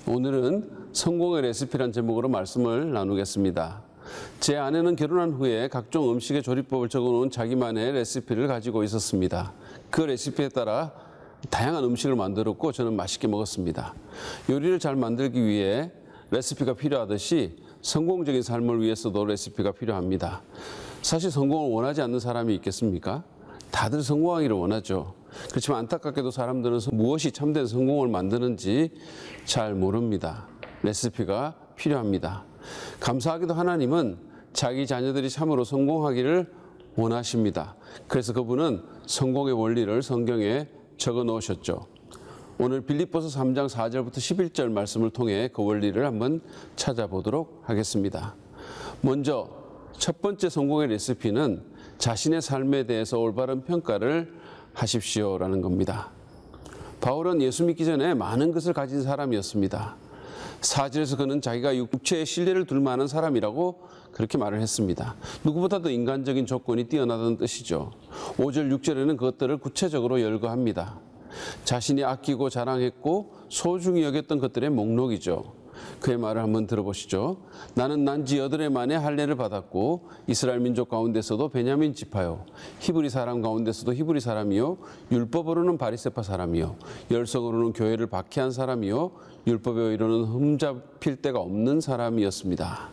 오늘은 성공의 레시피란 제목으로 말씀을 나누겠습니다. 제 아내는 결혼한 후에 각종 음식의 조리법을 적어놓은 자기만의 레시피를 가지고 있었습니다. 그 레시피에 따라 다양한 음식을 만들었고 저는 맛있게 먹었습니다. 요리를 잘 만들기 위해 레시피가 필요하듯이 성공적인 삶을 위해서도 레시피가 필요합니다. 사실 성공을 원하지 않는 사람이 있겠습니까? 다들 성공하기를 원하죠. 그렇지만 안타깝게도 사람들은 무엇이 참된 성공을 만드는지 잘 모릅니다. 레시피가 필요합니다. 감사하게도 하나님은 자기 자녀들이 참으로 성공하기를 원하십니다. 그래서 그분은 성공의 원리를 성경에 적어 놓으셨죠. 오늘 빌립보서 3장 4절부터 11절 말씀을 통해 그 원리를 한번 찾아보도록 하겠습니다. 먼저 첫 번째 성공의 레시피는 자신의 삶에 대해서 올바른 평가를 하십시오라는 겁니다. 바울은 예수 믿기 전에 많은 것을 가진 사람이었습니다. 4절에서 그는 자기가 육체에 신뢰를 둘 만한 사람이라고 그렇게 말을 했습니다. 누구보다도 인간적인 조건이 뛰어나다는 뜻이죠. 5절, 6절에는 그것들을 구체적으로 열거합니다. 자신이 아끼고 자랑했고 소중히 여겼던 것들의 목록이죠. 그의 말을 한번 들어보시죠. 나는 난지 8해 만에 할례를 받았고 이스라엘 민족 가운데서도 베냐민 지파요, 히브리 사람 가운데서도 히브리 사람이요, 율법으로는 바리새파 사람이요, 열성으로는 교회를 박해한 사람이요, 율법에 의로는 흠잡힐 데가 없는 사람이었습니다.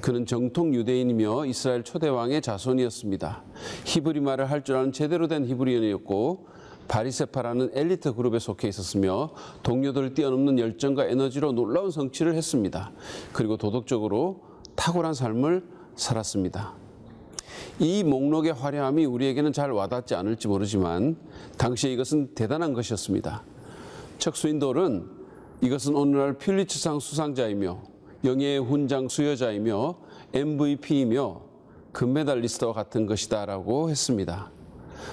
그는 정통 유대인이며 이스라엘 초대왕의 자손이었습니다. 히브리 말을 할 줄 아는 제대로 된 히브리인이었고 바리새파라는 엘리트 그룹에 속해 있었으며 동료들을 뛰어넘는 열정과 에너지로 놀라운 성취를 했습니다. 그리고 도덕적으로 탁월한 삶을 살았습니다. 이 목록의 화려함이 우리에게는 잘 와닿지 않을지 모르지만 당시에 이것은 대단한 것이었습니다. 척 스윈돌은 이것은 오늘날 퓰리츠상 수상자이며 영예의 훈장 수여자이며 MVP이며 금메달리스트와 같은 것이다 라고 했습니다.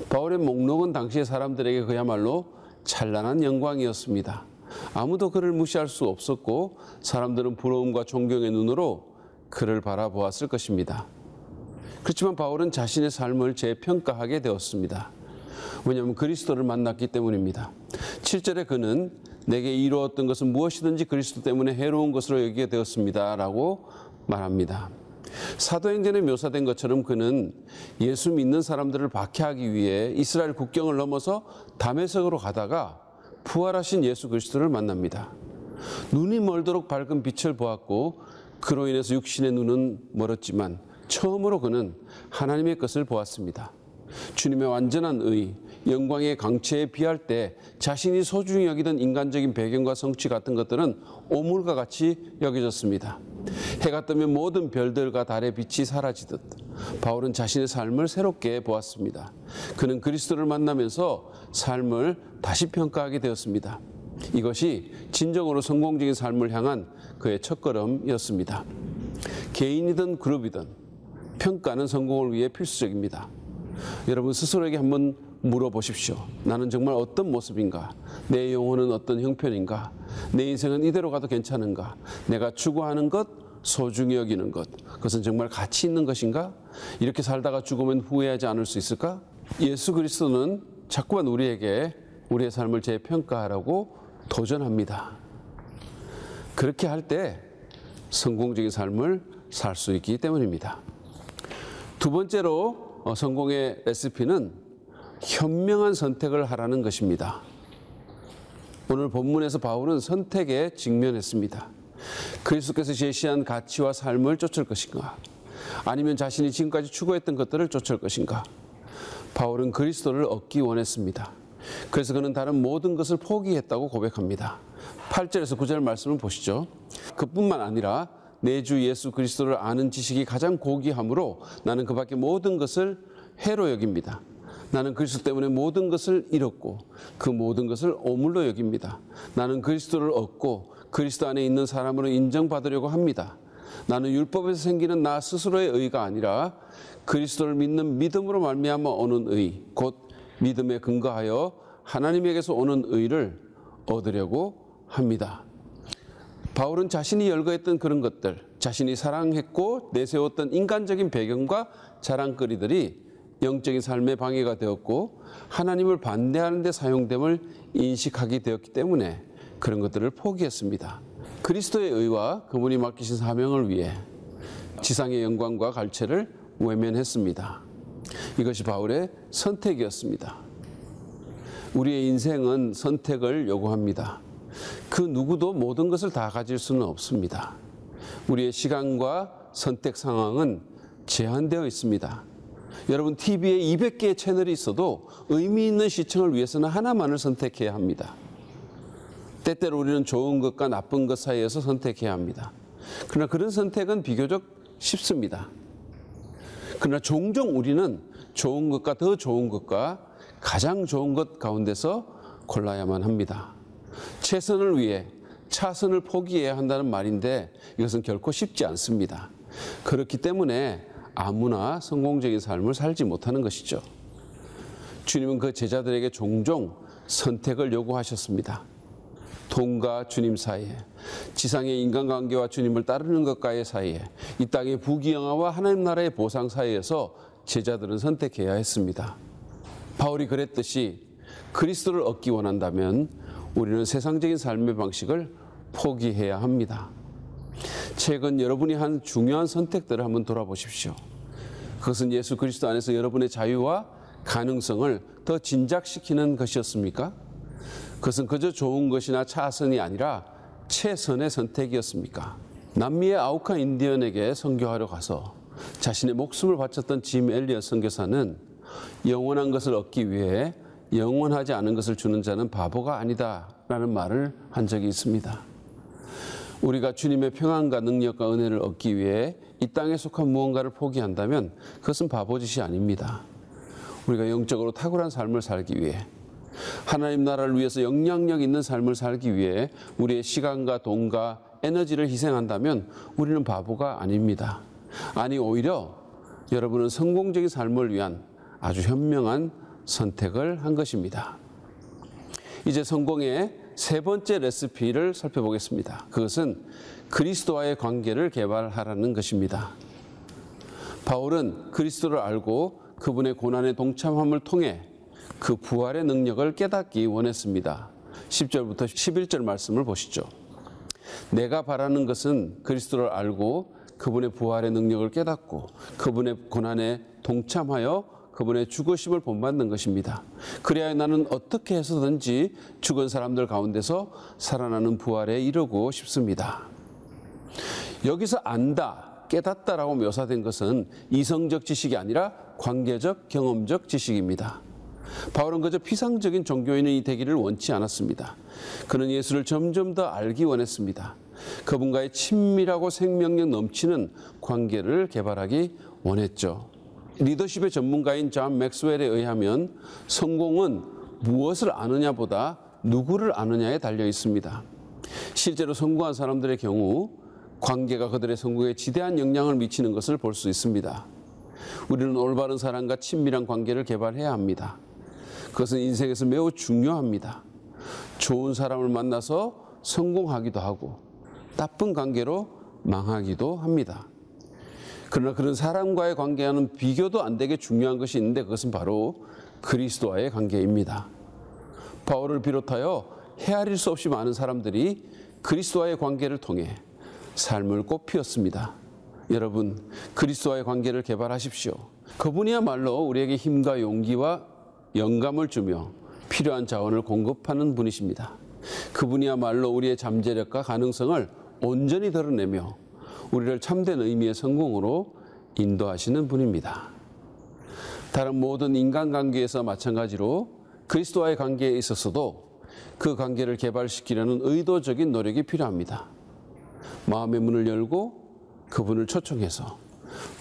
바울의 목록은 당시의 사람들에게 그야말로 찬란한 영광이었습니다. 아무도 그를 무시할 수 없었고 사람들은 부러움과 존경의 눈으로 그를 바라보았을 것입니다. 그렇지만 바울은 자신의 삶을 재평가하게 되었습니다. 왜냐하면 그리스도를 만났기 때문입니다. 7절에 그는 내게 이루었던 것은 무엇이든지 그리스도 때문에 해로운 것으로 여기게 되었습니다 라고 말합니다. 사도행전에 묘사된 것처럼 그는 예수 믿는 사람들을 박해하기 위해 이스라엘 국경을 넘어서 다메섹으로 가다가 부활하신 예수 그리스도를 만납니다. 눈이 멀도록 밝은 빛을 보았고 그로 인해서 육신의 눈은 멀었지만 처음으로 그는 하나님의 것을 보았습니다. 주님의 완전한 의, 영광의 강체에 비할 때 자신이 소중히 여기던 인간적인 배경과 성취 같은 것들은 오물과 같이 여겨졌습니다. 해가 뜨면 모든 별들과 달의 빛이 사라지듯 바울은 자신의 삶을 새롭게 보았습니다. 그는 그리스도를 만나면서 삶을 다시 평가하게 되었습니다. 이것이 진정으로 성공적인 삶을 향한 그의 첫걸음이었습니다. 개인이든 그룹이든 평가는 성공을 위해 필수적입니다. 여러분 스스로에게 한번 물어보십시오. 나는 정말 어떤 모습인가? 내 영혼은 어떤 형편인가? 내 인생은 이대로 가도 괜찮은가? 내가 추구하는 것, 소중히 여기는 것, 그것은 정말 가치 있는 것인가? 이렇게 살다가 죽으면 후회하지 않을 수 있을까? 예수 그리스도는 자꾸만 우리에게 우리의 삶을 재평가하라고 도전합니다. 그렇게 할 때 성공적인 삶을 살 수 있기 때문입니다. 두 번째로 성공의 레시피는 현명한 선택을 하라는 것입니다. 오늘 본문에서 바울은 선택에 직면했습니다. 그리스도께서 제시한 가치와 삶을 쫓을 것인가? 아니면 자신이 지금까지 추구했던 것들을 쫓을 것인가? 바울은 그리스도를 얻기 원했습니다. 그래서 그는 다른 모든 것을 포기했다고 고백합니다. 8절에서 9절 말씀을 보시죠. 그뿐만 아니라 내 주 예수 그리스도를 아는 지식이 가장 고귀하므로 나는 그 밖에 모든 것을 해로 여깁니다. 나는 그리스도 때문에 모든 것을 잃었고 그 모든 것을 오물로 여깁니다. 나는 그리스도를 얻고 그리스도 안에 있는 사람으로 인정받으려고 합니다. 나는 율법에서 생기는 나 스스로의 의가 아니라 그리스도를 믿는 믿음으로 말미암아 오는 의, 곧 믿음에 근거하여 하나님에게서 오는 의를 얻으려고 합니다. 바울은 자신이 열거했던 그런 것들, 자신이 사랑했고 내세웠던 인간적인 배경과 자랑거리들이 영적인 삶의 방해가 되었고 하나님을 반대하는 데 사용됨을 인식하게 되었기 때문에 그런 것들을 포기했습니다. 그리스도의 의와 그분이 맡기신 사명을 위해 지상의 영광과 갈채를 외면했습니다. 이것이 바울의 선택이었습니다. 우리의 인생은 선택을 요구합니다. 그 누구도 모든 것을 다 가질 수는 없습니다. 우리의 시간과 선택 상황은 제한되어 있습니다. 여러분, TV에 200개의 채널이 있어도 의미 있는 시청을 위해서는 하나만을 선택해야 합니다. 때때로 우리는 좋은 것과 나쁜 것 사이에서 선택해야 합니다. 그러나 그런 선택은 비교적 쉽습니다. 그러나 종종 우리는 좋은 것과 더 좋은 것과 가장 좋은 것 가운데서 골라야만 합니다. 최선을 위해 차선을 포기해야 한다는 말인데 이것은 결코 쉽지 않습니다. 그렇기 때문에 아무나 성공적인 삶을 살지 못하는 것이죠. 주님은 그 제자들에게 종종 선택을 요구하셨습니다. 돈과 주님 사이에, 지상의 인간관계와 주님을 따르는 것과의 사이에, 이 땅의 부귀영화와 하나님 나라의 보상 사이에서 제자들은 선택해야 했습니다. 바울이 그랬듯이 그리스도를 얻기 원한다면 우리는 세상적인 삶의 방식을 포기해야 합니다. 최근 여러분이 한 중요한 선택들을 한번 돌아보십시오. 그것은 예수 그리스도 안에서 여러분의 자유와 가능성을 더 진작시키는 것이었습니까? 그것은 그저 좋은 것이나 차선이 아니라 최선의 선택이었습니까? 남미의 아우카 인디언에게 선교하러 가서 자신의 목숨을 바쳤던 짐 엘리엇 선교사는 영원한 것을 얻기 위해 영원하지 않은 것을 주는 자는 바보가 아니다 라는 말을 한 적이 있습니다. 우리가 주님의 평안과 능력과 은혜를 얻기 위해 이 땅에 속한 무언가를 포기한다면 그것은 바보짓이 아닙니다. 우리가 영적으로 탁월한 삶을 살기 위해, 하나님 나라를 위해서 영향력 있는 삶을 살기 위해 우리의 시간과 돈과 에너지를 희생한다면 우리는 바보가 아닙니다. 아니, 오히려 여러분은 성공적인 삶을 위한 아주 현명한 선택을 한 것입니다. 이제 성공의 세 번째 레시피를 살펴보겠습니다. 그것은 그리스도와의 관계를 개발하라는 것입니다. 바울은 그리스도를 알고 그분의 고난에 동참함을 통해 그 부활의 능력을 깨닫기 원했습니다. 10절부터 11절 말씀을 보시죠. 내가 바라는 것은 그리스도를 알고 그분의 부활의 능력을 깨닫고 그분의 고난에 동참하여 그분의 죽으심을 본받는 것입니다. 그래야 나는 어떻게 해서든지 죽은 사람들 가운데서 살아나는 부활에 이르고 싶습니다. 여기서 안다, 깨닫다라고 묘사된 것은 이성적 지식이 아니라 관계적, 경험적 지식입니다. 바울은 그저 피상적인 종교인이 되기를 원치 않았습니다. 그는 예수를 점점 더 알기 원했습니다. 그분과의 친밀하고 생명력 넘치는 관계를 개발하기 원했죠. 리더십의 전문가인 존 맥스웰에 의하면 성공은 무엇을 아느냐보다 누구를 아느냐에 달려 있습니다. 실제로 성공한 사람들의 경우 관계가 그들의 성공에 지대한 영향을 미치는 것을 볼 수 있습니다. 우리는 올바른 사람과 친밀한 관계를 개발해야 합니다. 그것은 인생에서 매우 중요합니다. 좋은 사람을 만나서 성공하기도 하고 나쁜 관계로 망하기도 합니다. 그러나 그런 사람과의 관계와는 비교도 안 되게 중요한 것이 있는데 그것은 바로 그리스도와의 관계입니다. 바울을 비롯하여 헤아릴 수 없이 많은 사람들이 그리스도와의 관계를 통해 삶을 꽃피웠습니다. 여러분, 그리스도와의 관계를 개발하십시오. 그분이야말로 우리에게 힘과 용기와 영감을 주며 필요한 자원을 공급하는 분이십니다. 그분이야말로 우리의 잠재력과 가능성을 온전히 드러내며 우리를 참된 의미의 성공으로 인도하시는 분입니다. 다른 모든 인간관계에서 마찬가지로 그리스도와의 관계에 있어서도 그 관계를 개발시키려는 의도적인 노력이 필요합니다. 마음의 문을 열고 그분을 초청해서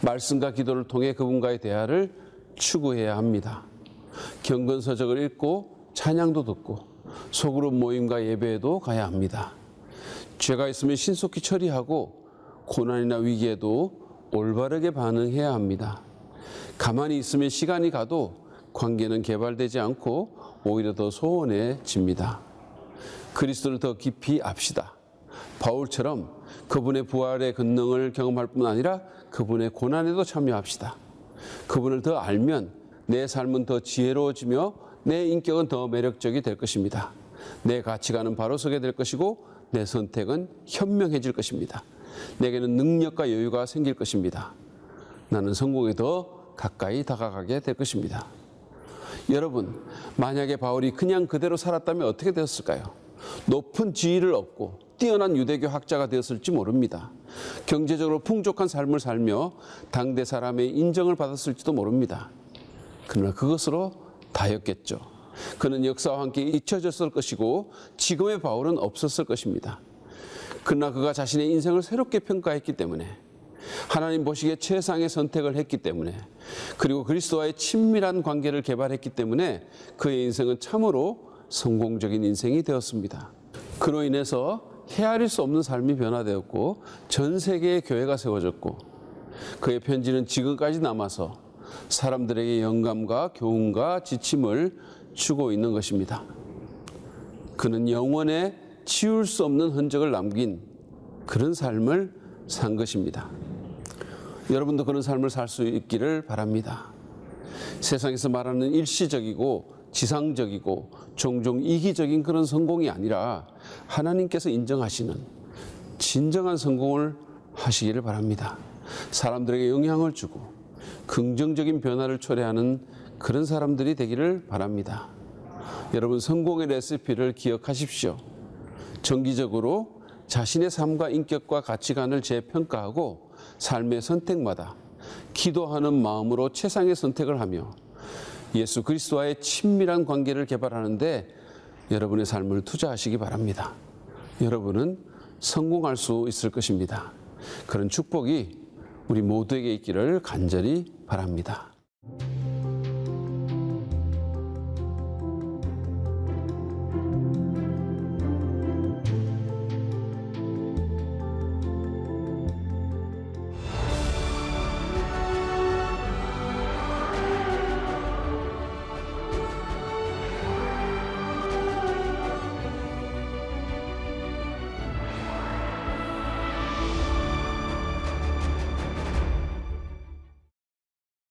말씀과 기도를 통해 그분과의 대화를 추구해야 합니다. 경건서적을 읽고 찬양도 듣고 소그룹 모임과 예배에도 가야 합니다. 죄가 있으면 신속히 처리하고 고난이나 위기에도 올바르게 반응해야 합니다. 가만히 있으면 시간이 가도 관계는 개발되지 않고 오히려 더 소원해집니다. 그리스도를 더 깊이 압시다. 바울처럼 그분의 부활의 권능을 경험할 뿐 아니라 그분의 고난에도 참여합시다. 그분을 더 알면 내 삶은 더 지혜로워지며 내 인격은 더 매력적이 될 것입니다. 내 가치관은 바로 서게 될 것이고 내 선택은 현명해질 것입니다. 내게는 능력과 여유가 생길 것입니다. 나는 성공에 더 가까이 다가가게 될 것입니다. 여러분, 만약에 바울이 그냥 그대로 살았다면 어떻게 되었을까요? 높은 지위를 얻고 뛰어난 유대교 학자가 되었을지 모릅니다. 경제적으로 풍족한 삶을 살며 당대 사람의 인정을 받았을지도 모릅니다. 그러나 그것으로 다였겠죠. 그는 역사와 함께 잊혀졌을 것이고 지금의 바울은 없었을 것입니다. 그러나 그가 자신의 인생을 새롭게 평가했기 때문에, 하나님 보시기에 최상의 선택을 했기 때문에, 그리고 그리스도와의 친밀한 관계를 개발했기 때문에 그의 인생은 참으로 성공적인 인생이 되었습니다. 그로 인해서 헤아릴 수 없는 삶이 변화되었고 전 세계의 교회가 세워졌고, 그의 편지는 지금까지 남아서 사람들에게 영감과 교훈과 지침을 주고 있는 것입니다. 그는 영원에 지울 수 없는 흔적을 남긴 그런 삶을 산 것입니다. 여러분도 그런 삶을 살 수 있기를 바랍니다. 세상에서 말하는 일시적이고 지상적이고 종종 이기적인 그런 성공이 아니라 하나님께서 인정하시는 진정한 성공을 하시기를 바랍니다. 사람들에게 영향을 주고 긍정적인 변화를 초래하는 그런 사람들이 되기를 바랍니다. 여러분, 성공의 레시피를 기억하십시오. 정기적으로 자신의 삶과 인격과 가치관을 재평가하고 삶의 선택마다 기도하는 마음으로 최상의 선택을 하며 예수 그리스도와의 친밀한 관계를 개발하는데 여러분의 삶을 투자하시기 바랍니다. 여러분은 성공할 수 있을 것입니다. 그런 축복이 우리 모두에게 있기를 간절히 바랍니다.